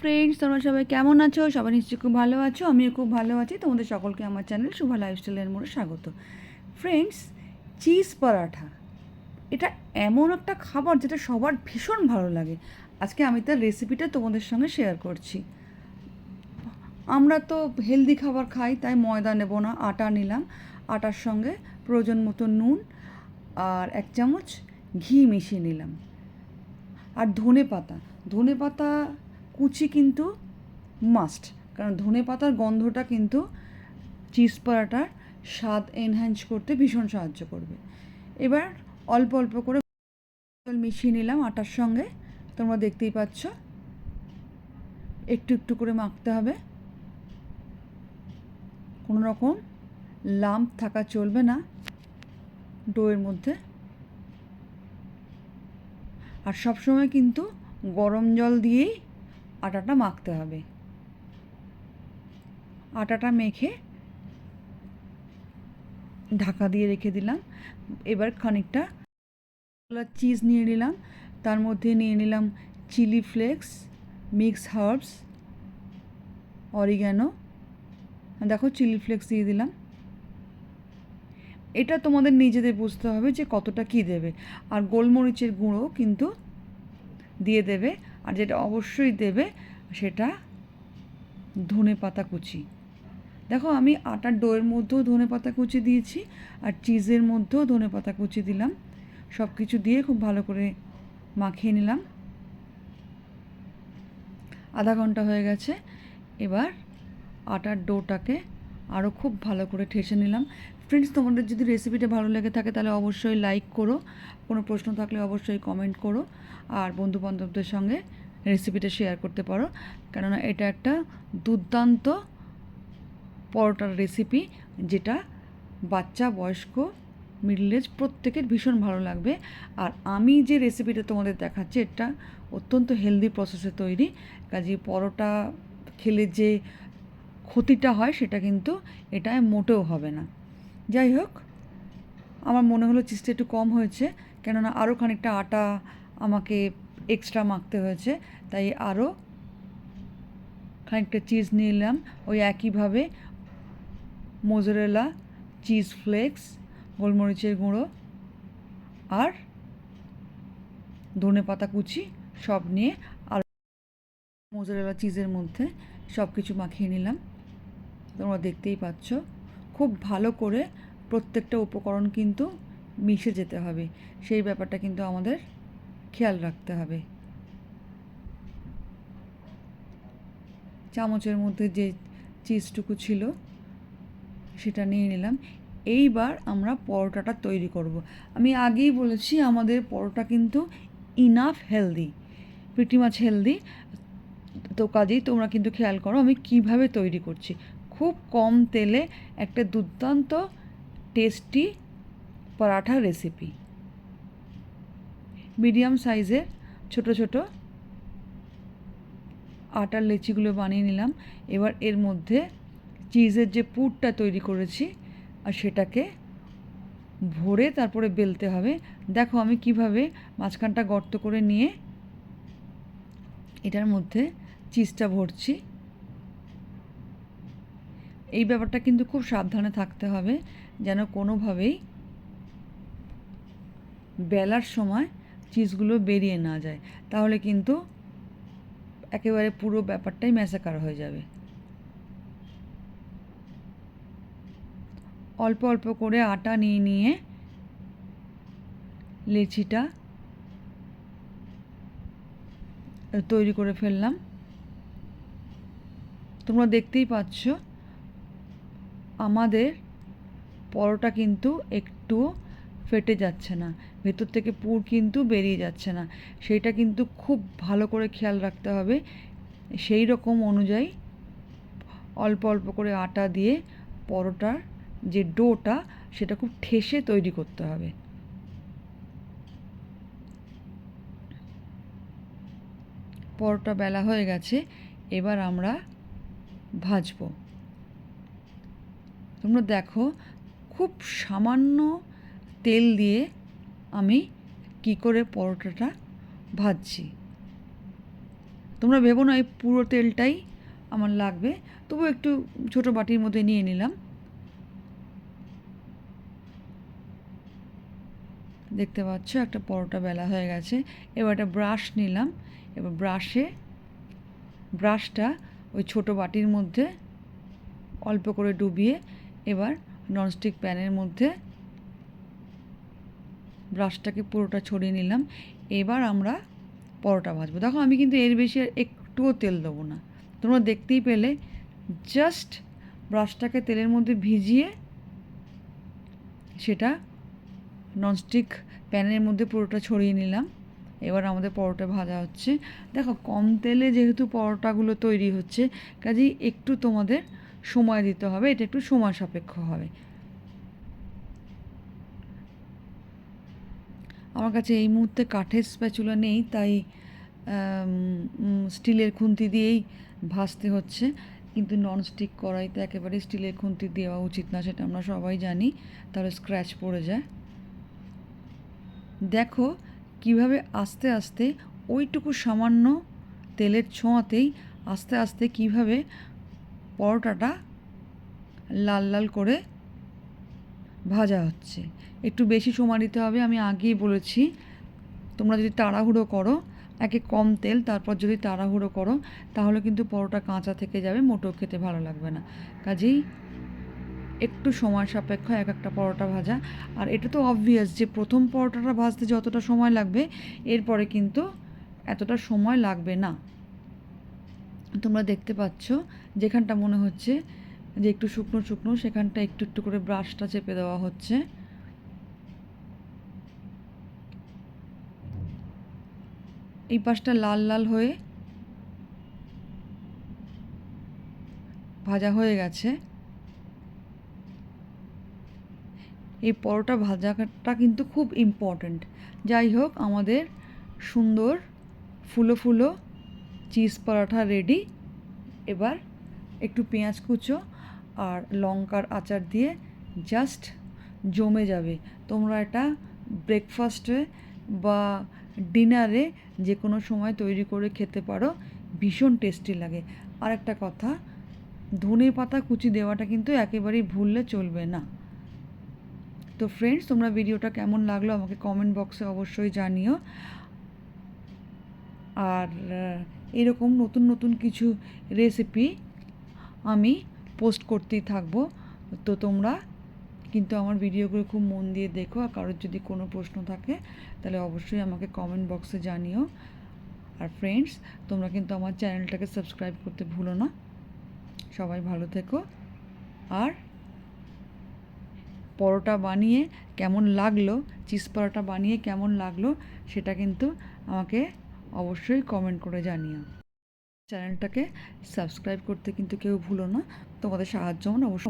Friends, তোমরা সবাই কেমন আছো? সবাই নিশ্চয়ই খুব ভালো আছো। আমিও খুব ভালো আছি। তোমাদের সকলকে আমার চ্যানেল শুভ লাইফস্টাইলের মোড়ে স্বাগত। ফ্রেন্ডস, চিজ পরাঠা এটা এমন একটা খাবার যেটা সবার ভীষণ ভালো লাগে। আজকে আমি তার রেসিপিটা তোমাদের সঙ্গে শেয়ার করছি। আমরা তো হেলদি খাবার খাই, তাই ময়দা নেব না, আটা নিলাম। আটার সঙ্গে প্রয়োজন মতো নুন আর 1 চামচ ঘি মিশিয়ে নিলাম। আর ধনে পাতা কুচি কিন্তু মাস্ট, কারণ ধনে পাতার গন্ধটা কিন্তু চিজ পরাটার স্বাদ এনহ্যান্স করতে ভীষণ সাহায্য করবে। এবার অল্প অল্প করে জল মিশিয়ে নিলাম আটার সঙ্গে। তোমরা দেখতেই পাচ্ছ, একটু একটু করে মাখতে হবে। কোনো রকম লাম্প থাকা চলবে না ডোয়ের মধ্যে। আর সবসময় কিন্তু গরম জল দিয়েই আটাটা মাখতে হবে। আটাটা মেখে ঢাকা দিয়ে রেখে দিলাম। এবার খানিকটা চিজ নিয়ে নিলাম, তার মধ্যে নিয়ে নিলাম chilli flakes, mix herbs, oregano. দেখো, চিলি ফ্লেক্স দিয়ে দিলাম। এটা তোমাদের নিজেদের বুঝতে হবে যে কতটা কী দেবে। আর গোলমরিচের গুঁড়ো কিন্তু দিয়ে দেবে। আর যেটা অবশ্যই দেবে সেটা ধনে পাতা কুচি। দেখো, আমি আটার ডোয়ের মধ্যেও ধনে পাতা কুচি দিয়েছি, আর চিজের মধ্যেও ধনে পাতা কুচি দিলাম। সব কিছু দিয়ে খুব ভালো করে মাখিয়ে নিলাম। আধা ঘন্টা হয়ে গেছে। এবার আটার ডোটাকে আরও খুব ভালো করে ঠেসে নিলাম। ফ্রেন্ডস, তোমাদের যদি রেসিপিটা ভালো লেগে থাকে তাহলে অবশ্যই লাইক করো, কোনো প্রশ্ন থাকলে অবশ্যই কমেন্ট করো, আর বন্ধুবান্ধবদের সঙ্গে রেসিপিটা শেয়ার করতে পারো, কেননা এটা একটা দুর্দান্ত পরোটার রেসিপি, যেটা বাচ্চা, বয়স্ক, মিডল এজ প্রত্যেকের ভীষণ ভালো লাগবে। আর আমি যে রেসিপিটা তোমাদের দেখাচ্ছি এটা অত্যন্ত হেলদি প্রসেসে তৈরি, কাজেই পরোটা খেলে যে ক্ষতিটা হয় সেটা কিন্তু এটায় মোটেও হবে না। যাই হোক, আমার মনে হলো চিজটা একটু কম হয়েছে, কেননা আরও খানিকটা আটা আমাকে এক্সট্রা মাখতে হয়েছে, তাই আরও খানিকটা চিজ নিলাম। ওই একইভাবে মোজারেলা, চিজ ফ্লেক্স, গোলমরিচের গুঁড়ো আর ধনে পাতা কুচি সব নিয়ে আর মোজারেলা চিজের মধ্যে সব কিছু মাখিয়ে নিলাম। তোমরা দেখতেই পাচ্ছ, খুব ভালো করে প্রত্যেকটা উপকরণ কিন্তু মিশে যেতে হবে, সেই ব্যাপারটা কিন্তু আমাদের খেয়াল রাখতে হবে। চামচের মধ্যে যে চিজটুকু ছিল সেটা নিয়ে নিলাম। এইবার আমরা পরোটাটা তৈরি করব। আমি আগেই বলেছি আমাদের পরোটা কিন্তু enough healthy, pretty much healthy. তো কাজেই তোমরা কিন্তু খেয়াল করো আমি কিভাবে তৈরি করছি। খুব কম তেলে একটা দুর্দান্ত টেস্টি পরাঠা রেসিপি। মিডিয়াম সাইজের ছোট ছোট আটার লেচিগুলো বানিয়ে নিলাম। এবার এর মধ্যে চিজের যে পুরটা তৈরি করেছি আর সেটাকে ভরে তারপরে বেলতে হবে। দেখো আমি কিভাবে মাঝখানটা গর্ত করে নিয়ে এটার মধ্যে চিজটা ভরছি। এই ব্যাপারটা কিন্তু খুব সাবধানে থাকতে হবে, যেন কোনোভাবেই বেলার সময় চিজগুলো বেরিয়ে না যায়, তাহলে কিন্তু একেবারে পুরো ব্যাপারটাই ম্যাসাকার হয়ে যাবে। অল্প অল্প করে আটা নিয়ে নিয়ে লেচিটা তৈরি করে ফেললাম। তোমরা দেখতেই পাচ্ছ আমাদের পরোটা কিন্তু একটুও ফেটে যাচ্ছে না, ভেতর থেকে পুর কিন্তু বেরিয়ে যাচ্ছে না। সেইটা কিন্তু খুব ভালো করে খেয়াল রাখতে হবে। সেই রকম অনুযায়ী অল্প অল্প করে আটা দিয়ে পরোটার যে ডোটা সেটা খুব ঠেসে তৈরি করতে হবে। পরোটা বেলা হয়ে গেছে, এবার আমরা ভাজবো। তোমরা দেখো, খুব সামান্য তেল দিয়ে আমি কি করে পরোটাটা ভাজছি। তোমরা ভেবো না এই পুরো তেলটাই আমার লাগবে, তবু একটু ছোটো বাটির মধ্যে নিয়ে নিলাম। দেখতে পাচ্ছ একটা পরোটা বেলা হয়ে গেছে। এবার একটা ব্রাশ নিলাম, এবার ব্রাশটা ওই ছোটো বাটির মধ্যে অল্প করে ডুবিয়ে এবার ননস্টিক প্যানের মধ্যে ব্রাশটাকে পুরোটা ছড়িয়ে নিলাম। এবার আমরা পরোটা ভাজবো। দেখো আমি কিন্তু এর বেশি আর একটুও তেল দেবো না, তোমরা দেখতেই পেলে। জাস্ট ব্রাশটাকে তেলের মধ্যে ভিজিয়ে সেটা ননস্টিক প্যানের মধ্যে পুরোটা ছড়িয়ে নিলাম। এবার আমাদের পরোটা ভাজা হচ্ছে। দেখো কম তেলে যেহেতু পরোটাগুলো তৈরি হচ্ছে, কাজেই একটু তোমাদের সময় দিতে হবে, এটা একটু সময় সাপেক্ষ হবে। আমার কাছে এই মুহূর্তে কাঠের স্প্যাচুলা নেই, তাই স্টিলের খুন্তি দিয়েই ভাজতে হচ্ছে। কিন্তু ননস্টিক কড়াইতে একেবারে স্টিলের খুন্তি দেওয়া উচিত না, সেটা আমরা সবাই জানি, তাহলে স্ক্র্যাচ পড়ে যায়। দেখো কিভাবে আস্তে আস্তে ওইটুকু সামান্য তেলের ছোঁয়াতেই আস্তে আস্তে কিভাবে পরোটাটা লাল লাল করে ভাজা হচ্ছে। একটু বেশি সময় দিতে হবে, আমি আগেই বলেছি। তোমরা যদি তাড়াহুড়ো করো, একে কম তেল, তারপর যদি তাড়াহুড়ো করো তাহলে কিন্তু পরোটা কাঁচা থেকে যাবে, মোটেও খেতে ভালো লাগবে না। কাজেই একটু সময় সাপেক্ষ এক একটা পরোটা ভাজা। আর এটা তো অবভিয়াস যে প্রথম পরোটাটা ভাজতে যতটা সময় লাগবে এরপরে কিন্তু এতটা সময় লাগবে না। তোমরা দেখতে পাচ্ছ যেখানটা মনে হচ্ছে যে একটু শুকনো শুকনো, সেখানটা একটু একটু করে ব্রাশটা চেপে দেওয়া হচ্ছে। এই পাশটা লাল লাল হয়ে ভাজা হয়ে গেছে। এই পরোটা ভাজাটা কিন্তু খুব ইম্পর্ট্যান্ট। যাই হোক, আমাদের সুন্দর ফুলো ফুলো চিজ পরোটা রেডি। এবার একটু পেঁয়াজ কুচো আর লঙ্কার আচার দিয়ে জাস্ট জমে যাবে। তোমরা এটা ব্রেকফাস্টে বা ডিনারে যে কোনো সময় তৈরি করে খেতে পারো, ভীষণ টেস্টি লাগে। আর একটা কথা, ধনে পাতা কুচি দেওয়াটা কিন্তু একেবারেই ভুললে চলবে না। তো ফ্রেন্ডস, তোমরা ভিডিওটা কেমন লাগলো আমাকে কমেন্ট বক্সে অবশ্যই জানিও। আর এরকম নতুন নতুন কিছু রেসিপি আমি পোস্ট করতেই থাকবো। তো তোমরা কিন্তু আমার ভিডিওগুলো খুব মন দিয়ে দেখো, আর কারোর যদি কোনো প্রশ্ন থাকে তাহলে অবশ্যই আমাকে কমেন্ট বক্সে জানিও। আর ফ্রেন্ডস, তোমরা কিন্তু আমার চ্যানেলটাকে সাবস্ক্রাইব করতে ভুলো না। সবাই ভালো থেকো। আর পরোটা বানিয়ে কেমন লাগলো, চিজ পরোটা বানিয়ে কেমন লাগলো সেটা কিন্তু আমাকে অবশ্যই কমেন্ট করে জানিও। চ্যানেলটাকে সাবস্ক্রাইব করতে কিন্তু কেউ ভুলো না, তোমাদের সাহায্য অবশ্যই